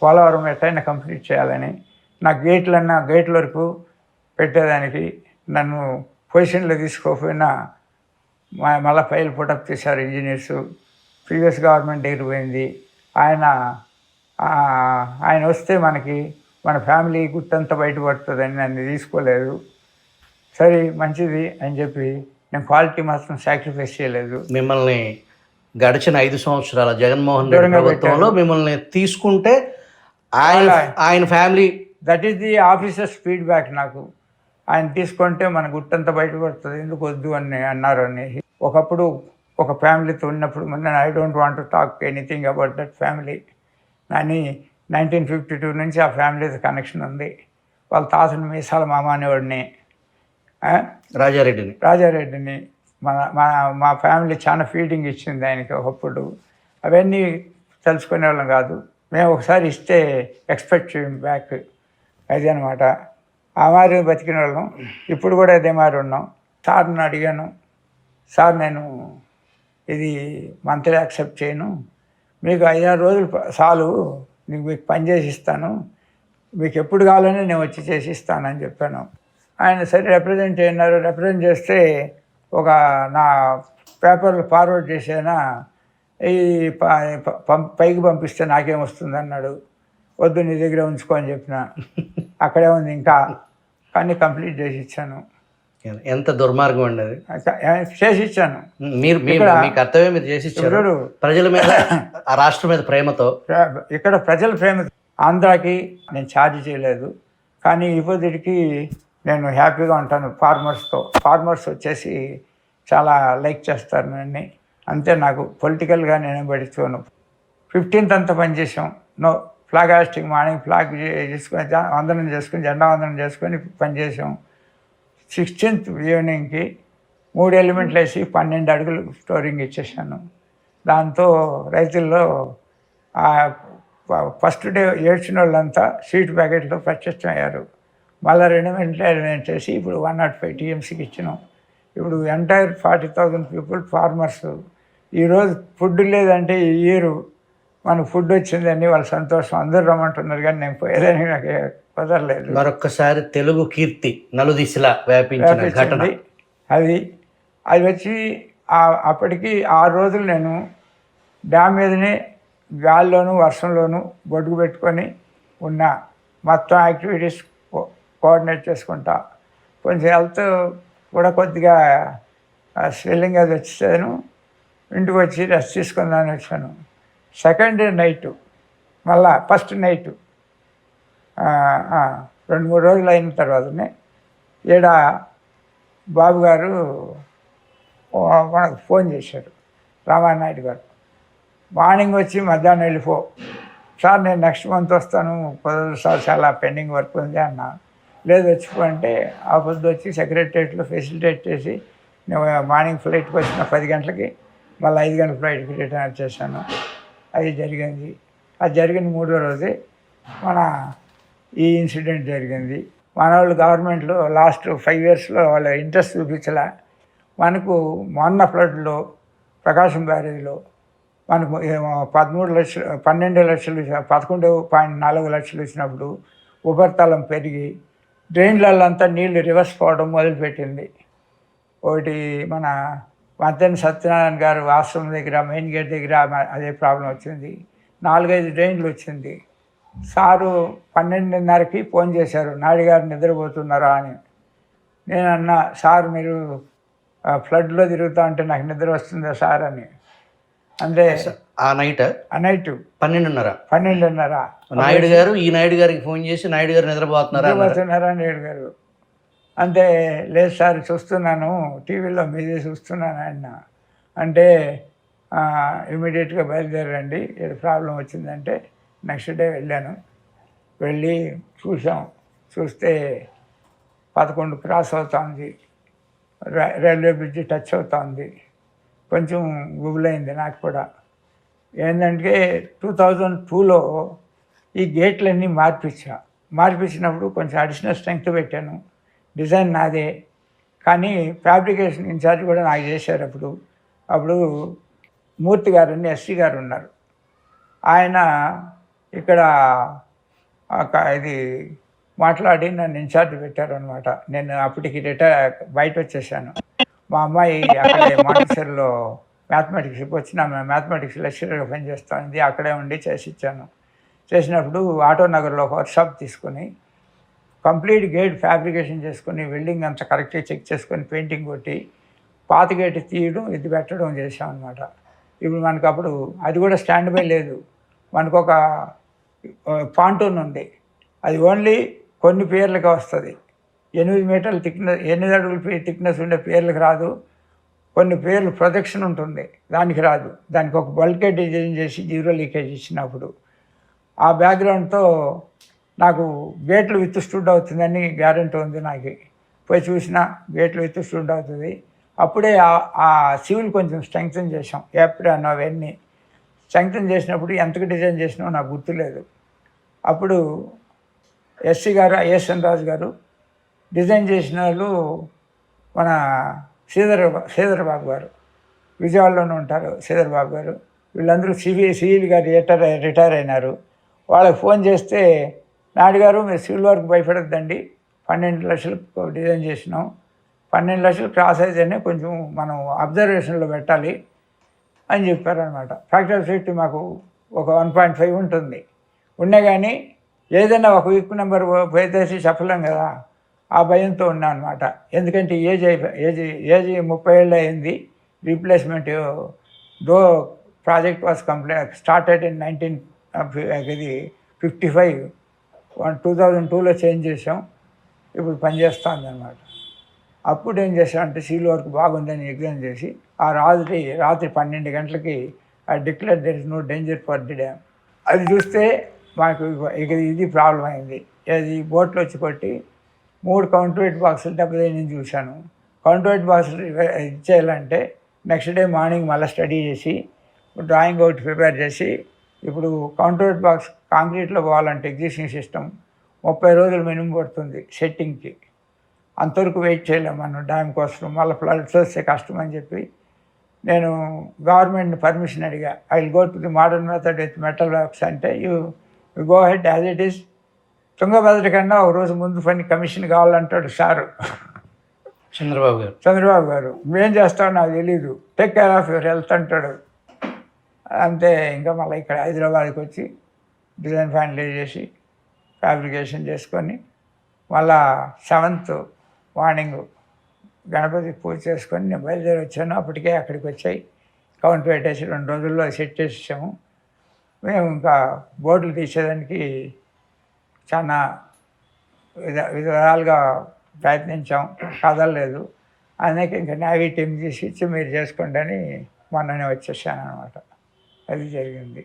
Polavaram ఎట్టయినా complete చేయాలని, నా gate వరకు పెట్టేదానికి నన్ను పొజిషన్లో తీసుకోకపోయినా మళ్ళీ ఫైల్ పుటప్ చేశారు ఇంజనీర్సు. ప్రీవియస్ గవర్నమెంట్ దగ్గర పోయింది. ఆయన వస్తే మన ఫ్యామిలీ గుట్టంతా బయటపడుతుందని నన్ను తీసుకోలేదు. సరే మంచిది అని చెప్పి నేను క్వాలిటీ మాత్రం సాక్రిఫైస్ చేయలేదు. మిమ్మల్ని గడిచిన 5 సంవత్సరాల జగన్మోహన్ రెడ్డి ప్రభుత్వంలో మిమ్మల్ని తీసుకుంటే ఆయన family, that is the officers feedback నాకు. ఆయన తీసుకుంటే మన గుట్టంతా బయటపడుతుంది, ఎందుకు వద్దు అని అన్నారు అనేసి. ఒకప్పుడు ఒక ఫ్యామిలీతో ఉన్నప్పుడు నేను I don't want to talk anything about that family. కానీ 1952 నుంచి ఆ ఫ్యామిలీతో కనెక్షన్ ఉంది. వాళ్ళ తాతని మీసాల మామ అనేవాడిని, రాజారెడ్డిని. మా ఫ్యామిలీ చాలా ఫీడింగ్ ఇచ్చింది ఆయనకి ఒకప్పుడు. అవన్నీ తెలుసుకునే వాళ్ళం కాదు. మేము ఒకసారి ఇస్తే ఎక్స్పెక్ట్ చేయం బ్యాక్, అది అనమాట. ఆ మారి బతికిన వాళ్ళం. ఇప్పుడు కూడా అదే మారి ఉన్నాం. సార్ని అడిగాను, సార్ నేను ఇది మంత్లీ యాక్సెప్ట్ చేయను, మీకు 5-6 రోజులు చాలు, మీకు పని చేసి ఇస్తాను, మీకు ఎప్పుడు కావాలని నేను వచ్చి చేసి ఇస్తానని చెప్పాను. ఆయన సరే రిప్రజెంట్ చేయన్నారు. రిప్రజెంట్ చేస్తే నా పేపర్లు ఫార్వర్డ్ చేసేనా, ఈ పైకి పంపిస్తే నాకేమొస్తుంది అన్నాడు. వద్దు, నీ దగ్గర ఉంచుకో అని చెప్పిన. అక్కడే ఉంది ఇంకా, కానీ కంప్లీట్ చేసి ఇచ్చాను. ఎంత దుర్మార్గం అండి అది. చేసి ఇచ్చాను. మీ కర్తవ్యం మీరు చేసి ఇచ్చారు. ప్రజల మీద, ఆ రాష్ట్రం మీద ప్రేమతో. ఇక్కడ ప్రజల ప్రేమ. ఆంధ్రాకి నేను ఛార్జ్ చేయలేదు, కానీ ఇప్పటికి నేను హ్యాపీగా ఉంటాను ఫార్మర్స్ వచ్చేసి చాలా లైక్ చేస్తారు నన్ను. అంతే, నాకు పొలిటికల్గా నేను పడుకోను. 15th అంతా పనిచేసాం. ఫ్లాగ్ హాస్టింగ్, మార్నింగ్ ఫ్లాగ్ చేసుకొని వందనం చేసుకొని జెండా వందనం చేసుకొని పనిచేసాం. 16th ఈవినింగ్కి 3 ఎలిమెంట్లు వేసి 12 అడుగులు స్టోరింగ్ ఇచ్చేసాను. దాంతో రైతుల్లో ఫస్ట్ డే ఏడ్చిన వాళ్ళంతా స్వీట్ ప్యాకెట్లో ప్రత్యక్షమయ్యారు. మళ్ళీ 2 ఎలిమెంట్ వేసి ఇప్పుడు 105 TMCకి ఇచ్చినాం. ఇప్పుడు ఎంటైర్ 40,000 పీపుల్ ఫార్మర్స్. ఈరోజు ఫుడ్ లేదంటే ఈ ఇయర్ మనకు ఫుడ్ వచ్చిందని వాళ్ళ సంతోషం. అందరూ రమ్మంటున్నారు, కానీ నేను పోయేదని నాకు కుదరలేదు. మరొక్కసారి తెలుగు కీర్తి నలుదిశలా వ్యాపించిన ఘటన అది వచ్చి అప్పటికి 6 రోజులు నేను డ్యామ్ మీదనే గాల్లోనూ వర్షంలోనూ బొడుగు పెట్టుకొని ఉన్నా. మొత్తం యాక్టివిటీస్ కోఆర్డినేట్ చేసుకుంటా. కొంచెం హెల్త్ కూడా కొద్దిగా స్వెల్లింగ్ అది వచ్చేసాను. ఇంటికి వచ్చి రెస్ట్ తీసుకుందామని వచ్చాను. సెకండ్ డే నైటు, మళ్ళా ఫస్ట్ నైటు 2-3 రోజులు అయిన తర్వాతనే బాబు గారు మనకు ఫోన్ చేశారు, రామానాయుడు గారు. మార్నింగ్ వచ్చి మధ్యాహ్నం వెళ్ళిపో సార్, నేను నెక్స్ట్ మంత్ వస్తాను, కుదరదు సార్, చాలా పెండింగ్ వర్క్ ఉంది అన్నా. లేదు వచ్చిపో అంటే ఆ పొద్దు వచ్చి సెక్రటరియట్లో ఫెసిలిటేట్ చేసి నేను మార్నింగ్ ఫ్లైట్కి వచ్చిన 10 గంటలకి మళ్ళీ 5 గంటల ఫ్లైట్కి రిటర్న్ వచ్చేసాను. అది జరిగింది. అది జరిగిన 3వ రోజే ఈ ఇన్సిడెంట్ జరిగింది. మన వాళ్ళు గవర్నమెంట్లో లాస్ట్ 5 yearsలో వాళ్ళ ఇంట్రెస్ట్ చూపించలే. మనకు మొన్న ఫ్లడ్లో ప్రకాశం బ్యారేజ్లో మనకు 12 లక్షలు 11.4 లక్షలు ఇచ్చినప్పుడు ఉపరితలం పెరిగి డ్రైన్లల్లంతా నీళ్లు రివర్స్ పోవడం మొదలుపెట్టింది. ఒకటి మన మద్దెన సత్యనారాయణ గారు ఆశ్రమం దగ్గర మెయిన్ గేట్ దగ్గర అదే ప్రాబ్లం వచ్చింది. 4-5 డ్రైన్లు వచ్చింది. సారు 12:30కి ఫోన్ చేశారు, నాయుడు గారు నిద్రపోతున్నారా అని. నేను అన్నా, సార్ మీరు ఫ్లడ్లో తిరుగుతా ఉంటే నాకు నిద్ర వస్తుందా సార్ అని. అంటే ఆ నైట్ 12:30 నాయుడు గారు ఈ నాయుడు గారికి ఫోన్ చేసి, నాయుడు గారు నిద్రపోతున్నారా నాయుడు గారు. అంటే లేదు సార్, చూస్తున్నాను టీవీలో మీదే చూస్తున్నాను ఆయన అంటే, ఇమీడియట్గా బయలుదేరండి, ఏదో ప్రాబ్లం వచ్చిందంటే నెక్స్ట్ డే వెళ్ళాను. వెళ్ళి చూస్తే 11 క్రాస్ అవుతుంది, రైల్వే బ్రిడ్జి టచ్ అవుతుంది. కొంచెం గుబులైంది నాకు కూడా. ఏంటంటే 2002లో ఈ గేట్లన్నీ మార్పించినప్పుడు కొంచెం అడిషనల్ స్ట్రెంగ్త్ పెట్టాను. డిజైన్ నాదే, కానీ ఫ్యాబ్రికేషన్ ఇన్ఛార్జ్ కూడా నాకు చేశారు. అప్పుడు మూర్తి గారు ఎస్సీ గారు ఉన్నారు. ఆయన ఇక్కడ ఇది మాట్లాడి నన్ను ఇన్ఛార్జ్ పెట్టారనమాట. నేను అప్పటికి బయట వచ్చేసాను. మా అమ్మాయి అక్కడే మాంటిసోరీలో మ్యాథమెటిక్స్ వచ్చి నా మ్యాథమెటిక్స్ లెక్చరర్గా పనిచేస్తుంది. అక్కడే ఉండి చేసిచ్చాను. చేసినప్పుడు ఆటో నగర్లో ఒక వర్క్షాప్ తీసుకొని కంప్లీట్ గేట్ ఫ్యాబ్రికేషన్ చేసుకొని వెల్డింగ్ అంతా కరెక్ట్గా చెక్ చేసుకొని పెయింటింగ్ కొట్టి పాత గేట్ తీయడం ఇది పెట్టడం చేసామన్నమాట. ఇప్పుడు మనకు అప్పుడు అది కూడా స్టాండ్ బై లేదు. మనకు ఒక పాంటూన్ ఉంది. అది ఓన్లీ కొన్ని పేర్లకి వస్తుంది. 8 మీటర్ల థిక్నెస్ 8 అడుగుల థిక్నెస్ ఉండే పేర్లకు రాదు. కొన్ని పేర్లు ప్రొజెక్షన్ ఉంటుంది, దానికి రాదు. దానికి ఒక బల్కే డిజైన్ చేసి జీరో లీకేజ్ ఇచ్చినప్పుడు ఆ బ్యాక్గ్రౌండ్తో నాకు గేట్లు విత్ స్టూడ్ అవుతుందని గ్యారెంటీ ఉంది. నాకు పోయి చూసిన గేట్లు విత్ స్టూడ్ అవుతుంది. అప్పుడే ఆ సివిల్ కొంచెం స్ట్రెంగ్తన్ చేసాం. ఏప్రిల్ అవన్నీ స్ట్రెంగ్తన్ చేసినప్పుడు ఎంతకు డిజైన్ చేసినామో నాకు గుర్తులేదు. అప్పుడు ఎస్సీ గారు ఐఎస్ఎన్ రాజు గారు డిజైన్ చేసిన వాళ్ళు మన శ్రీధర్ బాబు గారు విజయవాడలోనే ఉంటారు. శ్రీధర్ బాబు గారు వీళ్ళందరూ సివిల్ గారు రిటైర్ అయినారు. వాళ్ళకి ఫోన్ చేస్తే నాయుడు గారు మీరు సివిల్ వర్క్ భయపడద్దండి, 12 లక్షలు డిజైన్ చేసినాం, 12 లక్షలు క్రాస్ అయితేనే కొంచెం మనం అబ్జర్వేషన్లో పెట్టాలి అని చెప్పారనమాట. ఫ్యాక్టరీ ఆఫ్ సేఫ్టీ మాకు ఒక 1.5 ఉంటుంది. ఉన్నా కానీ ఏదైనా ఒక వీక్ నెంబర్ పోయేసి చెప్పలేం కదా, ఆ భయంతో ఉన్నా అనమాట. ఎందుకంటే ఏజ్ 30 ఏళ్ళు అయింది. Replacement though project was started in 1955 2002లో చేంజ్ చేసాం. ఇప్పుడు పనిచేస్తుంది అనమాట. అప్పుడు ఏం చేసామంటే సివిల్ వర్క్ బాగుందని ఎగ్జామ్ చేసి ఆ రాత్రి 12 గంటలకి I declare there is no danger for the dam. అది చూస్తే మాకు ఇది ప్రాబ్లం అయింది. అది బోట్లో వచ్చి కొట్టి 3 కౌంటర్ బాక్సులు దెబ్బతిని చూశాను. కౌంటర్ బాక్సులు ఇచ్చేయాలంటే నెక్స్ట్ డే మార్నింగ్ మళ్ళీ స్టడీ చేసి డ్రాయింగ్ అవుట్ ప్రిపేర్ చేసి ఇప్పుడు కౌంటర్ బాక్స్ కాంక్రీట్లో పోవాలంటే ఎగ్జిస్టింగ్ సిస్టమ్ 30 రోజులు మినిమం పడుతుంది సెట్టింగ్కి. అంతవరకు వెయిట్ చేయలేము మనం డ్యామ్ కోసం. మళ్ళీ ఫ్లడ్స్ వస్తే కష్టం అని చెప్పి నేను గవర్నమెంట్ని పర్మిషన్ అడిగా. I will go to the modern method with metal works అంటే you go ahead as it is. Tungabhadra కన్నా ఒక రోజు ముందు పని కమిషన్ కావాలంటాడు సారు చంద్రబాబు గారు. ఏం చేస్తాడో నాకు తెలీదు, take care of your health అంటాడు. అంతే. ఇంకా మళ్ళీ ఇక్కడ హైదరాబాద్కి వచ్చి డిజైన్ ఫైనలైజ్ చేసి ఫ్యాబ్రికేషన్ చేసుకొని మళ్ళా 7th మార్నింగ్ గణపతి పూజ చేసుకొని నేను బయలుదేరి వచ్చాను. అప్పటికే అక్కడికి వచ్చాయి. కౌంటర్ పెట్టేసి 2 రోజుల్లో సెట్ చేసాము. మేము ఇంకా బోర్డులు తీసేదానికి చాలా విధాలుగా ప్రయత్నించాం, కదలలేదు. అందుకే ఇంకా నేవీ టీం తీసి ఇచ్చి మీరు చేసుకోండి అని మొన్ననే వచ్చేసాను అనమాట. అది జరిగింది.